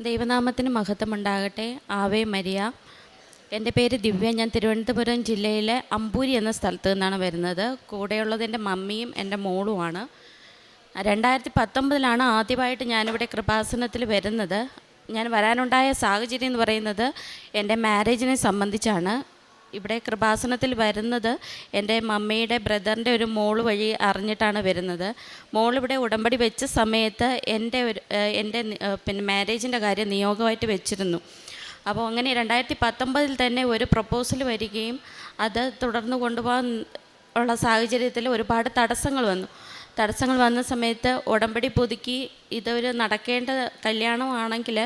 ദൈവനാമത്തിന് മഹത്വമുണ്ടാകട്ടെ. Ave Maria. എൻ്റെ പേര് ദിവ്യ. ഞാൻ തിരുവനന്തപുരം ജില്ലയിലെ അമ്പൂരി എന്ന സ്ഥലത്ത് നിന്നാണ് വരുന്നത്. കൂടെയുള്ളത് എൻ്റെ മമ്മിയും എൻ്റെ മോളുമാണ്. 2019 ആദ്യമായിട്ട് ഞാനിവിടെ കൃപാസനത്തിൽ വരുന്നത്. ഞാൻ വരാനുണ്ടായ സാഹചര്യം എന്ന് പറയുന്നത് എൻ്റെ മാരേജിനെ സംബന്ധിച്ചാണ്. ഇവിടെ കൃപാസനത്തിൽ വരുന്നത് എൻ്റെ മമ്മിയുടെ ബ്രദറിൻ്റെ ഒരു മോള് വഴി അറിഞ്ഞിട്ടാണ് വരുന്നത്. മോളിവിടെ ഉടമ്പടി വെച്ച സമയത്ത് എൻ്റെ മാരേജിൻ്റെ കാര്യം നിയോഗമായിട്ട് വെച്ചിരുന്നു. അപ്പോൾ അങ്ങനെ 2019 തന്നെ ഒരു പ്രപ്പോസൽ വരികയും അത് തുടർന്ന് കൊണ്ടുപോകാൻ ഉള്ള സാഹചര്യത്തിൽ ഒരുപാട് തടസ്സങ്ങൾ വന്ന സമയത്ത് ഉടമ്പടി പുതുക്കി ഇതൊരു നടക്കേണ്ട കല്യാണമാണെങ്കിൽ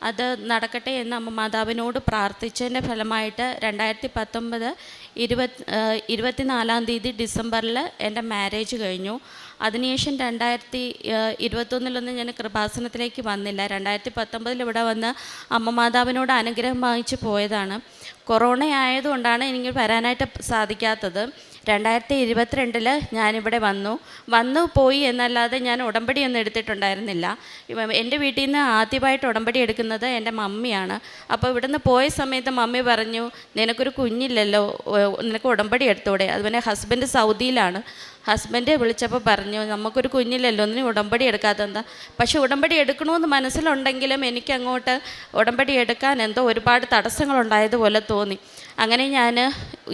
അത് നടക്കട്ടെ എന്ന് അമ്മ മാതാവിനോട് പ്രാർത്ഥിച്ചതിൻ്റെ ഫലമായിട്ട് 2019 24 ഡിസംബറിൽ എൻ്റെ മാരേജ് കഴിഞ്ഞു. അതിനുശേഷം 2021 ഞാൻ കൃപാസനത്തിലേക്ക് വന്നില്ല. 2019 ഇവിടെ വന്ന് അമ്മ മാതാവിനോട് അനുഗ്രഹം വാങ്ങിച്ച് പോയതാണ്. കൊറോണ ആയതുകൊണ്ടാണ് എനിക്ക് വരാനായിട്ട് സാധിക്കാത്തത്. 2022 ഞാനിവിടെ വന്നു പോയി എന്നല്ലാതെ ഞാൻ ഉടമ്പടിയൊന്നും എടുത്തിട്ടുണ്ടായിരുന്നില്ല. എൻ്റെ വീട്ടിൽ നിന്ന് ആദ്യമായിട്ട് ഉടമ്പടി എടുക്കുന്നത് എൻ്റെ മമ്മിയാണ്. അപ്പോൾ ഇവിടുന്ന് പോയ സമയത്ത് മമ്മി പറഞ്ഞു, നിനക്കൊരു കുഞ്ഞില്ലല്ലോ, നിനക്ക് ഉടമ്പടി എടുത്തൂടെ. അതുപോലെ ഹസ്ബൻഡ് സൗദിയിലാണ്. ഹസ്ബൻഡ് വിളിച്ചപ്പോൾ പറഞ്ഞു, നമുക്കൊരു കുഞ്ഞില്ലല്ലോ, ഒന്നിനും ഉടമ്പടി എടുക്കാത്തെന്താ. പക്ഷേ ഉടമ്പടി എടുക്കണമെന്ന് മനസ്സിലുണ്ടെങ്കിലും എനിക്കങ്ങോട്ട് ഉടമ്പടി എടുക്കാൻ എന്തോ ഒരുപാട് തടസ്സങ്ങളുണ്ടായതുപോലെ തോന്നി. അങ്ങനെ ഞാൻ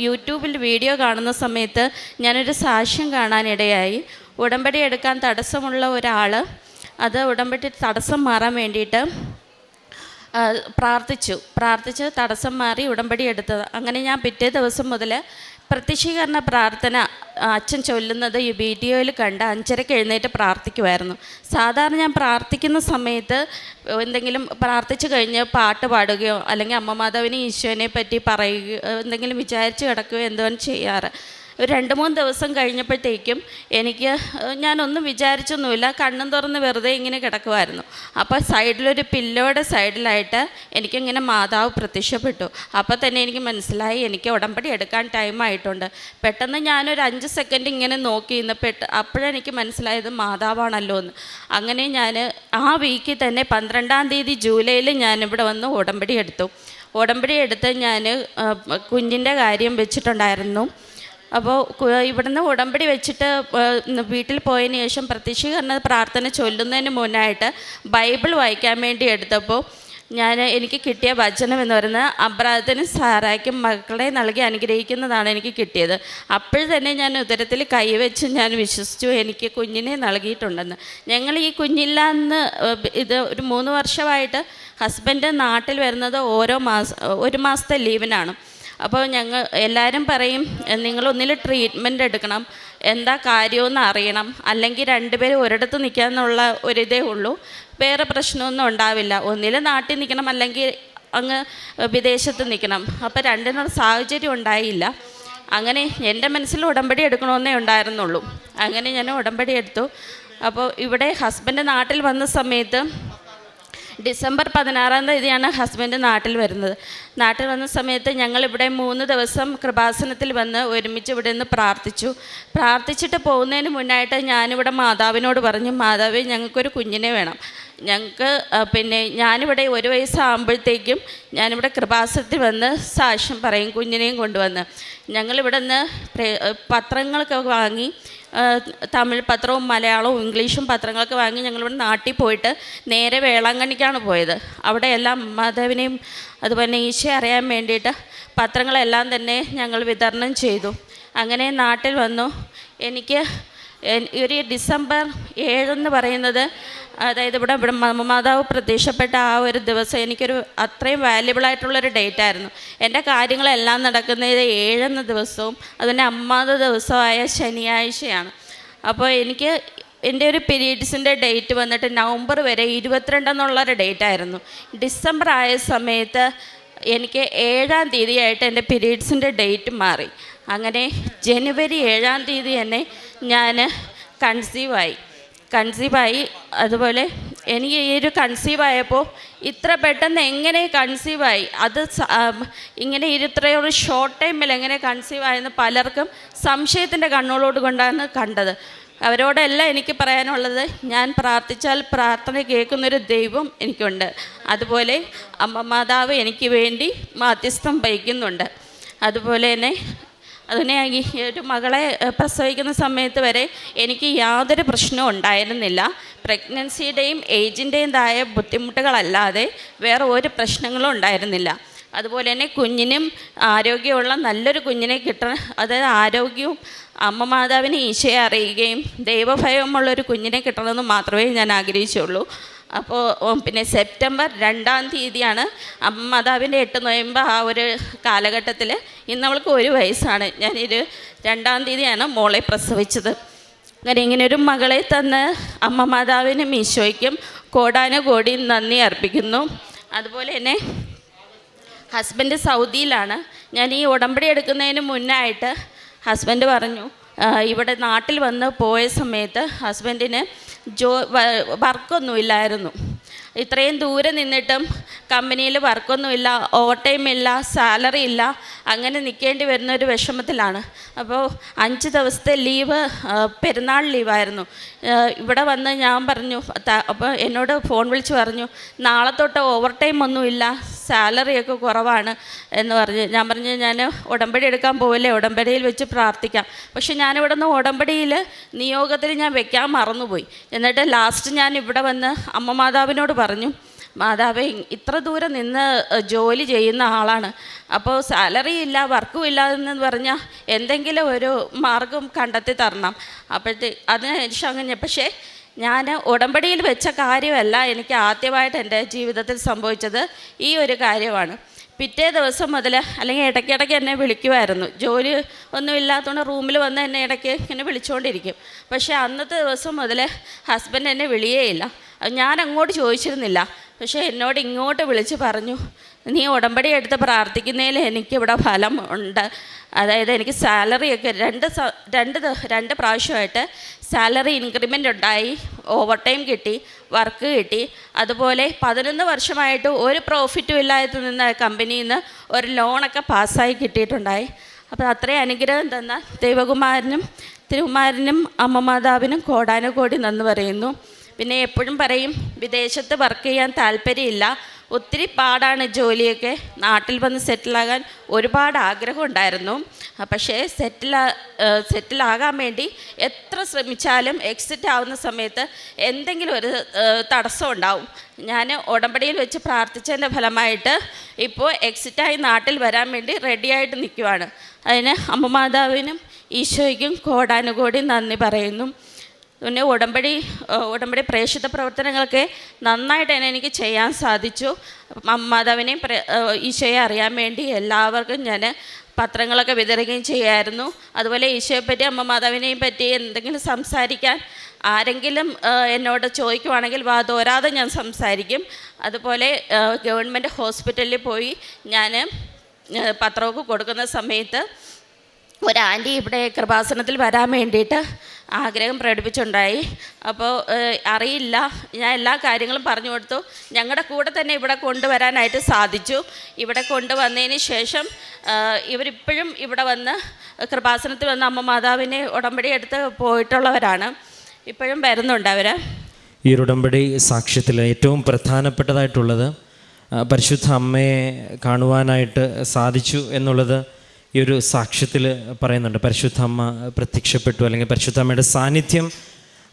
യൂട്യൂബിൽ വീഡിയോ കാണുന്ന സമയത്ത് ഞാനൊരു സാക്ഷ്യം കാണാനിടയായി. ഉടമ്പടി എടുക്കാൻ തടസ്സമുള്ള ഒരാൾ അത് ഉടമ്പടി തടസ്സം മാറാൻ വേണ്ടിയിട്ട് പ്രാർത്ഥിച്ച് തടസ്സം മാറി ഉടമ്പടി എടുത്തത്. അങ്ങനെ ഞാൻ പിറ്റേ ദിവസം മുതൽ പ്രത്യക്ഷീകരണ പ്രാർത്ഥന അച്ഛൻ ചൊല്ലുന്നത് ഈ വീഡിയോയിൽ കണ്ട് 5:30 എഴുന്നേറ്റ് പ്രാർത്ഥിക്കുമായിരുന്നു. സാധാരണ ഞാൻ പ്രാർത്ഥിക്കുന്ന സമയത്ത് എന്തെങ്കിലും പ്രാർത്ഥിച്ചു കഴിഞ്ഞ് പാട്ട് പാടുകയോ അല്ലെങ്കിൽ അമ്മ മാതാവിനെ ഈശോനെ പറ്റി പറയുകയോ എന്തെങ്കിലും വിചാരിച്ച് കിടക്കുകയോ എന്തുവാണ് ചെയ്യാറ്. ഒരു 2-3 ദിവസം കഴിഞ്ഞപ്പോഴത്തേക്കും ഞാനൊന്നും വിചാരിച്ചൊന്നുമില്ല, കണ്ണും തുറന്ന് വെറുതെ ഇങ്ങനെ കിടക്കുമായിരുന്നു. അപ്പോൾ സൈഡിലൊരു പില്ലോയുടെ സൈഡിലായിട്ട് എനിക്കിങ്ങനെ മാതാവ് പ്രത്യക്ഷപ്പെട്ടു. അപ്പോൾ തന്നെ എനിക്ക് മനസ്സിലായി എനിക്ക് ഉടമ്പടി എടുക്കാൻ ടൈമായിട്ടുണ്ട്. പെട്ടെന്ന് ഞാനൊരു 5 സെക്കൻഡ് ഇങ്ങനെ നോക്കി അപ്പോഴെനിക്ക് മനസ്സിലായത് മാതാവാണല്ലോ എന്ന്. അങ്ങനെ ഞാൻ ആ വീക്കിൽ തന്നെ 12 ജൂലൈയിൽ ഞാനിവിടെ വന്ന് ഉടമ്പടി എടുത്ത് ഞാൻ കുഞ്ഞിൻ്റെ കാര്യം വെച്ചിട്ടുണ്ടായിരുന്നു. അപ്പോൾ ഇവിടുന്ന് ഉടമ്പടി വെച്ചിട്ട് വീട്ടിൽ പോയതിന് ശേഷം പ്രത്യക്ഷീകരണ പ്രാർത്ഥന ചൊല്ലുന്നതിന് മുന്നായിട്ട് ബൈബിൾ വായിക്കാൻ വേണ്ടി എടുത്തപ്പോൾ എനിക്ക് കിട്ടിയ വചനം എന്ന് പറയുന്നത് അബ്രാഹത്തിനും സാറായ്ക്കും മക്കളെ നൽകി അനുഗ്രഹിക്കുന്നതാണ് എനിക്ക് കിട്ടിയത്. അപ്പോൾ തന്നെ ഞാൻ ഉദരത്തിൽ കൈവച്ച് ഞാൻ വിശ്വസിച്ചു എനിക്ക് കുഞ്ഞിനെ നൽകിയിട്ടുണ്ടെന്ന്. ഞങ്ങൾ ഈ കുഞ്ഞില്ലാന്ന് ഇത് ഒരു 3 വർഷമായിട്ട് ഹസ്ബൻഡ് നാട്ടിൽ വരുന്നത് ഒരു മാസത്തെ ലീവിനാണ്. അപ്പോൾ ഞങ്ങൾ എല്ലാവരും പറയും, നിങ്ങളൊന്നിൽ ട്രീറ്റ്മെൻറ്റ് എടുക്കണം, എന്താ കാര്യമെന്ന് അറിയണം, അല്ലെങ്കിൽ 2 പേരും ഒരിടത്ത് നിൽക്കാമെന്നുള്ള ഒരിതേ ഉള്ളൂ, വേറെ പ്രശ്നമൊന്നും ഉണ്ടാവില്ല. ഒന്നിൽ നാട്ടിൽ നിൽക്കണം അല്ലെങ്കിൽ അങ്ങ് വിദേശത്ത് നിൽക്കണം. അപ്പോൾ രണ്ടിനുള്ള സാഹചര്യം ഉണ്ടായില്ല. അങ്ങനെ എൻ്റെ മനസ്സിൽ ഉടമ്പടി എടുക്കണമെന്നേ ഉണ്ടായിരുന്നുള്ളൂ. അങ്ങനെ ഞാൻ ഉടമ്പടി എടുത്തു. അപ്പോൾ ഇവിടെ ഹസ്ബൻഡ് നാട്ടിൽ വന്ന സമയത്ത് ഡിസംബർ 16 ഹസ്ബൻഡ് നാട്ടിൽ വന്ന സമയത്ത് ഞങ്ങളിവിടെ 3 ദിവസം കൃപാസനത്തിൽ വന്ന് ഒരുമിച്ച് ഇവിടെ നിന്ന് പ്രാർത്ഥിച്ചിട്ട് പോകുന്നതിന് മുന്നായിട്ട് ഞാനിവിടെ മാതാവിനോട് പറഞ്ഞു, മാതാവേ ഞങ്ങൾക്കൊരു കുഞ്ഞിനെ വേണം. ഞാനിവിടെ 1 വയസ്സാകുമ്പോഴത്തേക്കും ഞാനിവിടെ കൃപാസനത്തിൽ വന്ന് സാക്ഷ്യം പറയും, കുഞ്ഞിനെയും കൊണ്ടുവന്ന്. ഞങ്ങളിവിടെ നിന്ന് പത്രങ്ങളൊക്കെ വാങ്ങി, തമിഴ് പത്രവും മലയാളവും ഇംഗ്ലീഷും പത്രങ്ങളൊക്കെ വാങ്ങി ഞങ്ങളിവിടെ നാട്ടിൽ പോയിട്ട് നേരെ വേളാങ്കണ്ണിക്കാണ് പോയത്. അവിടെ എല്ലാം മാതാവിനെയും അതുപോലെ ഈശോയെ അറിയാൻ വേണ്ടിയിട്ട് പത്രങ്ങളെല്ലാം തന്നെ ഞങ്ങൾ വിതരണം ചെയ്തു. അങ്ങനെ നാട്ടിൽ വന്നു. എനിക്ക് ഒരു ഡിസംബർ 7 പറയുന്നത്, അതായത് ഇവിടെ മാതാവ് പ്രത്യക്ഷപ്പെട്ട ആ ഒരു ദിവസം എനിക്കൊരു അത്രയും വാല്യുബിളായിട്ടുള്ളൊരു ഡേറ്റായിരുന്നു. എൻ്റെ കാര്യങ്ങളെല്ലാം നടക്കുന്നത് 7 ദിവസവും അതിൻ്റെ 5 ദിവസമായ ശനിയാഴ്ചയാണ്. അപ്പോൾ എൻ്റെ ഒരു പീരീഡ്സിൻ്റെ ഡേറ്റ് വന്നിട്ട് നവംബർ വരെ 22 എന്നുള്ളൊരു ഡേറ്റായിരുന്നു. ഡിസംബർ ആയ സമയത്ത് എനിക്ക് 7-ാം തീയതിയായിട്ട് എൻ്റെ പീരീഡ്സിൻ്റെ ഡേറ്റ് മാറി. അങ്ങനെ ജനുവരി 7-ാം തീയതി തന്നെ ഞാൻ കൺസീവായി. അതുപോലെ എനിക്ക് ഈ ഒരു കൺസീവായപ്പോൾ ഇത്ര പെട്ടെന്ന് എങ്ങനെ കൺസീവായി, അത് ഇങ്ങനെ ഇത്രയൊരു ഷോർട്ട് ടൈമിൽ എങ്ങനെ കൺസീവായെന്ന് പലർക്കും സംശയത്തിൻ്റെ കണ്ണുകളോട് കൊണ്ടാണ് കണ്ടത്. അവരോടെല്ലാം എനിക്ക് പറയാനുള്ളത്, ഞാൻ പ്രാർത്ഥിച്ചാൽ പ്രാർത്ഥന കേൾക്കുന്നൊരു ദൈവം എനിക്കുണ്ട്. അതുപോലെ അമ്മ മാതാവ് എനിക്ക് വേണ്ടി മാധ്യസ്ഥം വഹിക്കുന്നുണ്ട്. അതുപോലെ തന്നെ അതിനെ ഈ ഒരു മകളെ പ്രസവിക്കുന്ന സമയത്ത് വരെ എനിക്ക് യാതൊരു പ്രശ്നവും ഉണ്ടായിരുന്നില്ല. പ്രഗ്നൻസിയുടെയും ഏജിൻ്റെതായ ബുദ്ധിമുട്ടുകളല്ലാതെ വേറെ ഒരു പ്രശ്നങ്ങളും ഉണ്ടായിരുന്നില്ല. അതുപോലെ തന്നെ കുഞ്ഞിനും ആരോഗ്യമുള്ള നല്ലൊരു കുഞ്ഞിനെ കിട്ടണം, അതായത് ആരോഗ്യവും അമ്മ മാതാവിനെ ഈശോയെ അറിയുകയും ദൈവഭയമുള്ളൊരു കുഞ്ഞിനെ കിട്ടണമെന്ന് മാത്രമേ ഞാൻ ആഗ്രഹിച്ചുള്ളൂ. അപ്പോൾ പിന്നെ സെപ്റ്റംബർ 2-ാം തീയതിയാണ് അമ്മ മാതാവിൻ്റെ 8 നോയമ്പ്. ആ ഒരു കാലഘട്ടത്തിൽ ഇന്ന് അവൾക്ക് 1 വയസ്സാണ്. ഞാനൊരു 2-ാം തീയതിയാണ് മോളെ പ്രസവിച്ചത്. അങ്ങനെ ഇങ്ങനൊരു മകളെ തന്ന് അമ്മ മാതാവിനും ഈശോയ്ക്കും കോടാനുകോടി നന്ദി അർപ്പിക്കുന്നു. അതുപോലെ തന്നെ ഹസ്ബൻഡ് സൗദിയിലാണ്. ഞാൻ ഈ ഉടമ്പടി എടുക്കുന്നതിന് മുന്നായിട്ട് ഹസ്ബൻഡ് പറഞ്ഞു, ഇവിടെ നാട്ടിൽ വന്ന് പോയ സമയത്ത് ഹസ്ബൻഡിന് വർക്കൊന്നുമില്ലായിരുന്നു. ഇത്രയും ദൂരെ നിന്നിട്ടും കമ്പനിയിൽ വർക്കൊന്നുമില്ല, ഓവർ ടൈം ഇല്ല, സാലറി ഇല്ല, അങ്ങനെ നിൽക്കേണ്ടി വരുന്നൊരു വിഷമത്തിലാണ്. അപ്പോൾ 5 ദിവസത്തെ ലീവ് പെരുന്നാൾ ലീവായിരുന്നു. ഇവിടെ വന്ന് ഞാൻ പറഞ്ഞു, അപ്പോൾ എന്നോട് ഫോൺ വിളിച്ച് പറഞ്ഞു, നാളെ തൊട്ട് ഓവർ ടൈം ഒന്നുമില്ല, സാലറിയൊക്കെ കുറവാണ് എന്ന് പറഞ്ഞ്. ഞാൻ പറഞ്ഞു, ഞാൻ ഉടമ്പടി എടുക്കാൻ പോവില്ലേ, ഉടമ്പടിയിൽ വെച്ച് പ്രാർത്ഥിക്കാം. പക്ഷെ ഞാനിവിടെ നിന്ന് ഉടമ്പടിയിൽ നിയോഗത്തിൽ ഞാൻ വെക്കാൻ മറന്നുപോയി. എന്നിട്ട് ലാസ്റ്റ് ഞാൻ ഇവിടെ വന്ന് അമ്മ മാതാവിനോട് പറഞ്ഞു, മാതാവേ, ഇത്ര ദൂരം നിന്ന് ജോലി ചെയ്യുന്ന ആളാണ്, അപ്പോൾ സാലറി ഇല്ല, വർക്കും ഇല്ല എന്ന് പറഞ്ഞാൽ എന്തെങ്കിലും ഒരു മാർഗം കണ്ടെത്തി തരണം. അതിനുശേഷം അങ്ങനെ. പക്ഷേ ഞാൻ ഉടമ്പടിയിൽ വെച്ച കാര്യമല്ല എനിക്ക് ആദ്യമായിട്ട് എൻ്റെ ജീവിതത്തിൽ സംഭവിച്ചത് ഈ ഒരു കാര്യമാണ്. പിറ്റേ ദിവസം മുതൽ, അല്ലെങ്കിൽ ഇടയ്ക്കിടയ്ക്ക് എന്നെ വിളിക്കുമായിരുന്നു. ജോലി ഒന്നും ഇല്ലാത്തതുകൊണ്ട് റൂമിൽ വന്ന് എന്നെ ഇടയ്ക്ക് ഇങ്ങനെ വിളിച്ചുകൊണ്ടിരിക്കും. പക്ഷേ അന്നത്തെ ദിവസം മുതൽ ഹസ്ബൻഡ് എന്നെ വിളിയേയില്ല. ഞാൻ അങ്ങോട്ട് ചോദിച്ചിരുന്നില്ല. പക്ഷേ എന്നോട് ഇങ്ങോട്ട് വിളിച്ച് പറഞ്ഞു, നീ ഉടമ്പടി എടുത്ത് പ്രാർത്ഥിക്കുന്നതിൽ എനിക്കിവിടെ ഫലം ഉണ്ട്. അതായത് എനിക്ക് സാലറിയൊക്കെ രണ്ട് പ്രാവശ്യമായിട്ട് സാലറി ഇൻക്രിമെൻ്റ് ഉണ്ടായി, ഓവർ ടൈം കിട്ടി, വർക്ക് കിട്ടി. അതുപോലെ 11 വർഷമായിട്ട് ഒരു പ്രോഫിറ്റും ഇല്ലാതെ നിന്ന കമ്പനിയിൽ നിന്ന് ഒരു ലോണൊക്കെ പാസ്സായി കിട്ടിയിട്ടുണ്ടായി. അപ്പോൾ അത്രയും അനുഗ്രഹം തന്ന ദൈവകുമാരനും തിരുകുമാരനും അമ്മ മാതാവിനും കോടാനുകോടി നന്ദി പറയുന്നു. പിന്നെ എപ്പോഴും പറയും, വിദേശത്ത് വർക്ക് ചെയ്യാൻ താല്പര്യമില്ല, ഒത്തിരി പാടാണ് ജോലിയൊക്കെ. നാട്ടിൽ വന്ന് സെറ്റിലാകാൻ ഒരുപാട് ആഗ്രഹം ഉണ്ടായിരുന്നു. പക്ഷേ സെറ്റിലാകാൻ വേണ്ടി എത്ര ശ്രമിച്ചാലും എക്സിറ്റ് ആവുന്ന സമയത്ത് എന്തെങ്കിലും ഒരു തടസ്സം ഉണ്ടാവും. ഞാൻ ഉടമ്പടിയിൽ വെച്ച് പ്രാർത്ഥിച്ചതിൻ്റെ ഫലമായിട്ട് ഇപ്പോൾ എക്സിറ്റായി നാട്ടിൽ വരാൻ വേണ്ടി റെഡിയായിട്ട് നിൽക്കുവാണ്. അതിന് അമ്മ മാതാവിനും ഈശോയ്ക്കും കോടാനുകോടി നന്ദി പറയുന്നു. പിന്നെ ഉടമ്പടി പ്രേക്ഷിത പ്രവർത്തനങ്ങളൊക്കെ നന്നായിട്ട് തന്നെ എനിക്ക് ചെയ്യാൻ സാധിച്ചു. മാതാവിനെയും ഈശോയെ അറിയാൻ വേണ്ടി എല്ലാവർക്കും ഞാൻ പത്രങ്ങളൊക്കെ വിതറുകയും ചെയ്യായിരുന്നു. അതുപോലെ ഈശോയെപ്പറ്റി അമ്മ മാതാവിനെയും പറ്റി എന്തെങ്കിലും സംസാരിക്കാൻ ആരെങ്കിലും എന്നോട് ചോദിക്കുവാണെങ്കിൽ വാതോരാതെ ഞാൻ സംസാരിക്കും. അതുപോലെ ഗവൺമെൻറ് ഹോസ്പിറ്റലിൽ പോയി ഞാൻ പത്രമൊക്കെ കൊടുക്കുന്ന സമയത്ത് ഒരു ആൻറ്റി ഇവിടെ കൃപാസനത്തിൽ വരാൻ വേണ്ടിയിട്ട് ആഗ്രഹം പ്രകടിപ്പിച്ചുണ്ടായി. അപ്പോൾ അറിയില്ല, ഞാൻ എല്ലാ കാര്യങ്ങളും പറഞ്ഞു കൊടുത്തു. ഞങ്ങളുടെ കൂടെ തന്നെ ഇവിടെ കൊണ്ടുവരാനായിട്ട് സാധിച്ചു. ഇവിടെ കൊണ്ടുവന്നതിന് ശേഷം ഇവരിപ്പോഴും ഇവിടെ വന്ന് കൃപാസനത്തിൽ വന്ന് അമ്മ മാതാവിനെ ഉടമ്പടി എടുത്ത് പോയിട്ടുള്ളവരാണ്. ഇപ്പോഴും വരുന്നുണ്ട് അവർ. ഈ ഒരു ഉടമ്പടി സാക്ഷ്യത്തിൽ ഏറ്റവും പ്രധാനപ്പെട്ടതായിട്ടുള്ളത് പരിശുദ്ധ അമ്മയെ കാണുവാനായിട്ട് സാധിച്ചു എന്നുള്ളത് ഈ ഒരു സാക്ഷ്യത്തിൽ പറയുന്നുണ്ട്. പരിശുദ്ധ അമ്മ പ്രത്യക്ഷപ്പെട്ടു, അല്ലെങ്കിൽ പരിശുദ്ധ അമ്മയുടെ സാന്നിധ്യം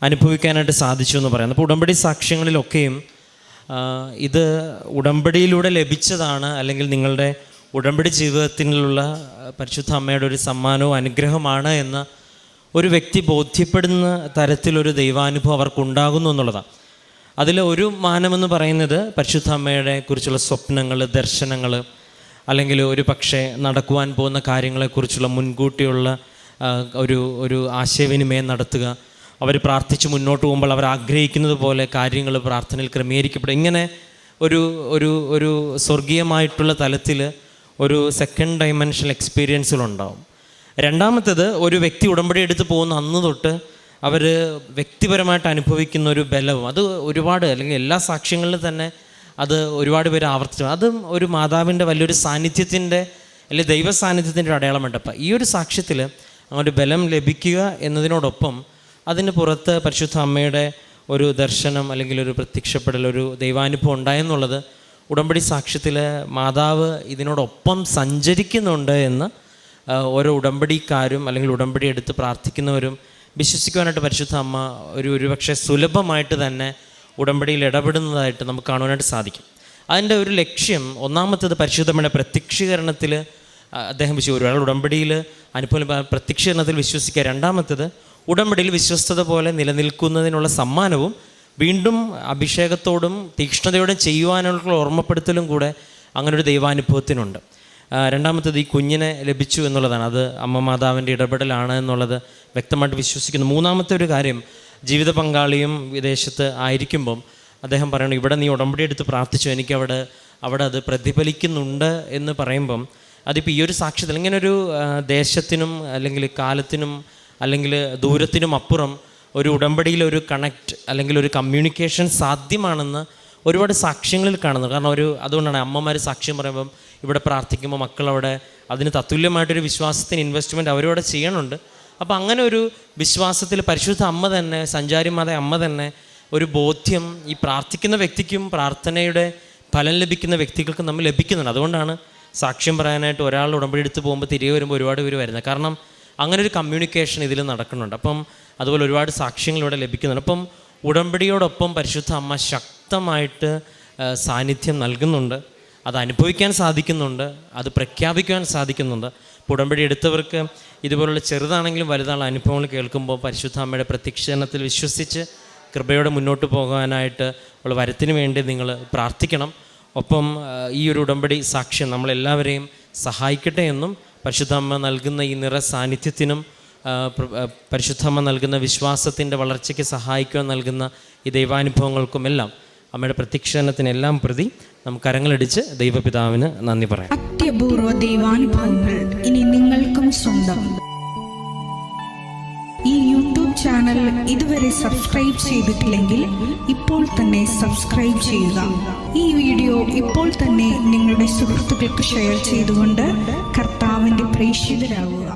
അനുഭവിക്കാനായിട്ട് സാധിച്ചു എന്ന് പറയുന്നത്. അപ്പോൾ ഉടമ്പടി സാക്ഷ്യങ്ങളിലൊക്കെയും ഇത് ഉടമ്പടിയിലൂടെ ലഭിച്ചതാണ്, അല്ലെങ്കിൽ നിങ്ങളുടെ ഉടമ്പടി ജീവിതത്തിലുള്ള പരിശുദ്ധ അമ്മയുടെ ഒരു സമ്മാനവും അനുഗ്രഹമാണ് എന്ന് ഒരു വ്യക്തി ബോധ്യപ്പെടുന്ന തരത്തിലൊരു ദൈവാനുഭവം അവർക്കുണ്ടാകുന്നു എന്നുള്ളതാണ്. അതിൽ ഒരു മാനമെന്ന് പറയുന്നത് പരിശുദ്ധ അമ്മയുടെ കുറിച്ചുള്ള സ്വപ്നങ്ങൾ, ദർശനങ്ങൾ, അല്ലെങ്കിൽ ഒരു പക്ഷേ നടക്കുവാൻ പോകുന്ന കാര്യങ്ങളെക്കുറിച്ചുള്ള മുൻകൂട്ടിയുള്ള ഒരു ആശയവിനിമയം നടത്തുക. അവർ പ്രാർത്ഥിച്ച് മുന്നോട്ട് പോകുമ്പോൾ അവർ ആഗ്രഹിക്കുന്നത് പോലെ കാര്യങ്ങൾ പ്രാർത്ഥനയിൽ ക്രമീകരിക്കപ്പെടും. ഇങ്ങനെ ഒരു സ്വർഗീയമായിട്ടുള്ള തലത്തിൽ ഒരു സെക്കൻഡ് ഡൈമെൻഷണൽ എക്സ്പീരിയൻസുകളുണ്ടാവും. രണ്ടാമത്തേത്, ഒരു വ്യക്തി ഉടമ്പടി എടുത്ത് പോകുന്ന അന്ന് തൊട്ട് അവർ വ്യക്തിപരമായിട്ട് അനുഭവിക്കുന്ന ഒരു ബലവും, അത് ഒരുപാട്, അല്ലെങ്കിൽ എല്ലാ സാക്ഷ്യങ്ങളിലും തന്നെ അത് ഒരുപാട് പേര് ആവർത്തിച്ചു. അതും ഒരു മാതാവിൻ്റെ വലിയൊരു സാന്നിധ്യത്തിൻ്റെ, അല്ലെങ്കിൽ ദൈവ സാന്നിധ്യത്തിൻ്റെ ഒരു അടയാളമുണ്ട്. അപ്പം ഈ ഒരു സാക്ഷ്യത്തിൽ അങ്ങോട്ട് ബലം ലഭിക്കുക എന്നതിനോടൊപ്പം അതിന് പുറത്ത് പരിശുദ്ധ അമ്മയുടെ ഒരു ദർശനം അല്ലെങ്കിൽ ഒരു പ്രത്യക്ഷപ്പെടൽ, ഒരു ദൈവാനുഭവം ഉണ്ടായെന്നുള്ളത് ഉടമ്പടി സാക്ഷ്യത്തിൽ മാതാവ് ഇതിനോടൊപ്പം സഞ്ചരിക്കുന്നുണ്ട് എന്ന് ഓരോ ഉടമ്പടിക്കാരും അല്ലെങ്കിൽ ഉടമ്പടി എടുത്ത് പ്രാർത്ഥിക്കുന്നവരും വിശ്വസിക്കുവാനായിട്ട് പരിശുദ്ധ അമ്മ ഒരുപക്ഷെ സുലഭമായിട്ട് തന്നെ ഉടമ്പടിയിൽ ഇടപെടുന്നതായിട്ട് നമുക്ക് കാണുവാനായിട്ട് സാധിക്കും. അതിൻ്റെ ഒരു ലക്ഷ്യം, ഒന്നാമത്തേത് പരിശുദ്ധമ്മയുടെ പ്രത്യക്ഷീകരണത്തിൽ അദ്ദേഹം ഒരാൾ ഉടമ്പടിയിൽ അനുഭവം പ്രത്യക്ഷീകരണത്തിൽ വിശ്വസിക്കുക. രണ്ടാമത്തേത് ഉടമ്പടിയിൽ വിശ്വസ്തത പോലെ നിലനിൽക്കുന്നതിനുള്ള സമ്മാനവും വീണ്ടും അഭിഷേകത്തോടും തീക്ഷ്ണതയോടും ചെയ്യുവാനുള്ള ഓർമ്മപ്പെടുത്തലും കൂടെ അങ്ങനൊരു ദൈവാനുഭവത്തിനുണ്ട്. രണ്ടാമത്തേത് ഈ കുഞ്ഞിനെ ലഭിച്ചു എന്നുള്ളതാണ്. അത് അമ്മ മാതാവിൻ്റെ ഇടപെടലാണ് എന്നുള്ളത് വ്യക്തമായിട്ട് വിശ്വസിക്കുന്നു. മൂന്നാമത്തെ ഒരു കാര്യം, ജീവിത പങ്കാളിയും വിദേശത്ത് ആയിരിക്കുമ്പം അദ്ദേഹം പറയണം, ഇവിടെ നീ ഉടമ്പടി എടുത്ത് പ്രാർത്ഥിച്ചു, എനിക്ക് അവിടെ അത് പ്രതിഫലിക്കുന്നുണ്ട് എന്ന് പറയുമ്പം അതിപ്പോൾ ഈ ഒരു സാക്ഷ്യത്തിൽ ഇങ്ങനൊരു ദേശത്തിനും അല്ലെങ്കിൽ കാലത്തിനും അല്ലെങ്കിൽ ദൂരത്തിനും അപ്പുറം ഒരു ഉടമ്പടിയിലൊരു കണക്റ്റ് അല്ലെങ്കിൽ ഒരു കമ്മ്യൂണിക്കേഷൻ സാധ്യമാണെന്ന് ഒരുപാട് സാക്ഷ്യങ്ങളിൽ കാണുന്നു. കാരണം അതുകൊണ്ടാണ് അമ്മമാർ സാക്ഷ്യം പറയുമ്പം ഇവിടെ പ്രാർത്ഥിക്കുമ്പോൾ മക്കളവിടെ അതിന് തത്തുല്യമായിട്ടൊരു വിശ്വാസത്തിന് ഇൻവെസ്റ്റ്മെൻറ്റ് അവരവിടെ ചെയ്യണുണ്ട്. അപ്പോൾ അങ്ങനെ ഒരു വിശ്വാസത്തിൽ പരിശുദ്ധ അമ്മ തന്നെ, സഞ്ചാരിമാത അമ്മ തന്നെ ഒരു ബോധ്യം ഈ പ്രാർത്ഥിക്കുന്ന വ്യക്തിക്കും പ്രാർത്ഥനയുടെ ഫലം ലഭിക്കുന്ന വ്യക്തികൾക്കും നമ്മൾ ലഭിക്കുന്നുണ്ട്. അതുകൊണ്ടാണ് സാക്ഷ്യം പറയാനായിട്ട് ഒരാൾ ഉടമ്പടി എടുത്ത് പോകുമ്പോൾ തിരികെ വരുമ്പോൾ ഒരുപാട് പേര് വരുന്നത്. കാരണം അങ്ങനെ ഒരു കമ്മ്യൂണിക്കേഷൻ ഇതിൽ നടക്കുന്നുണ്ട്. അപ്പം അതുപോലെ ഒരുപാട് സാക്ഷ്യങ്ങളിവിടെ ലഭിക്കുന്നുണ്ട്. അപ്പം ഉടമ്പടിയോടൊപ്പം പരിശുദ്ധ അമ്മ ശക്തമായിട്ട് സാന്നിധ്യം നൽകുന്നുണ്ട്. അത് അനുഭവിക്കാൻ സാധിക്കുന്നുണ്ട്, അത് പ്രഖ്യാപിക്കുവാൻ സാധിക്കുന്നുണ്ട്. ഇപ്പോൾ ഉടമ്പടി എടുത്തവർക്ക് ഇതുപോലുള്ള ചെറുതാണെങ്കിലും വലുതാണെങ്കിലും അനുഭവങ്ങൾ കേൾക്കുമ്പോൾ പരിശുദ്ധ അമ്മയുടെ പ്രത്യക്ഷീകരണത്തിൽ വിശ്വസിച്ച് കൃപയോടെ മുന്നോട്ട് പോകാനായിട്ട് ഉള്ള വരത്തിന് വേണ്ടി നിങ്ങൾ പ്രാർത്ഥിക്കണം. ഒപ്പം ഈ ഒരു ഉടമ്പടി സാക്ഷ്യം നമ്മളെല്ലാവരെയും സഹായിക്കട്ടെ എന്നും പരിശുദ്ധമ്മ നൽകുന്ന ഈ നിറ സാന്നിധ്യത്തിനും പരിശുദ്ധമ്മ നൽകുന്ന വിശ്വാസത്തിൻ്റെ വളർച്ചയ്ക്ക് സഹായിക്കുവാൻ നൽകുന്ന ഈ ദൈവാനുഭവങ്ങൾക്കുമെല്ലാം അമ്മയുടെ പ്രത്യക്ഷീകരണത്തിനെല്ലാം പ്രതി നമുക്ക് കരങ്ങളടിച്ച് ദൈവപിതാവിന് നന്ദി പറയാം. അത്യപൂർവ ദൈവാനുഭവങ്ങൾ ഇനി നിങ്ങൾക്കും സ്വന്തം. ഈ യൂട്യൂബ് ചാനൽ ഇതുവരെ സബ്സ്ക്രൈബ് ചെയ്തിട്ടില്ലെങ്കിൽ ഇപ്പോൾ തന്നെ സബ്സ്ക്രൈബ് ചെയ്യുക. ഈ വീഡിയോ ഇപ്പോൾ തന്നെ നിങ്ങളുടെ സുഹൃത്തുക്കൾക്ക് ഷെയർ ചെയ്തുകൊണ്ട് കർത്താവിൻ്റെ പ്രേക്ഷിതരാകുക.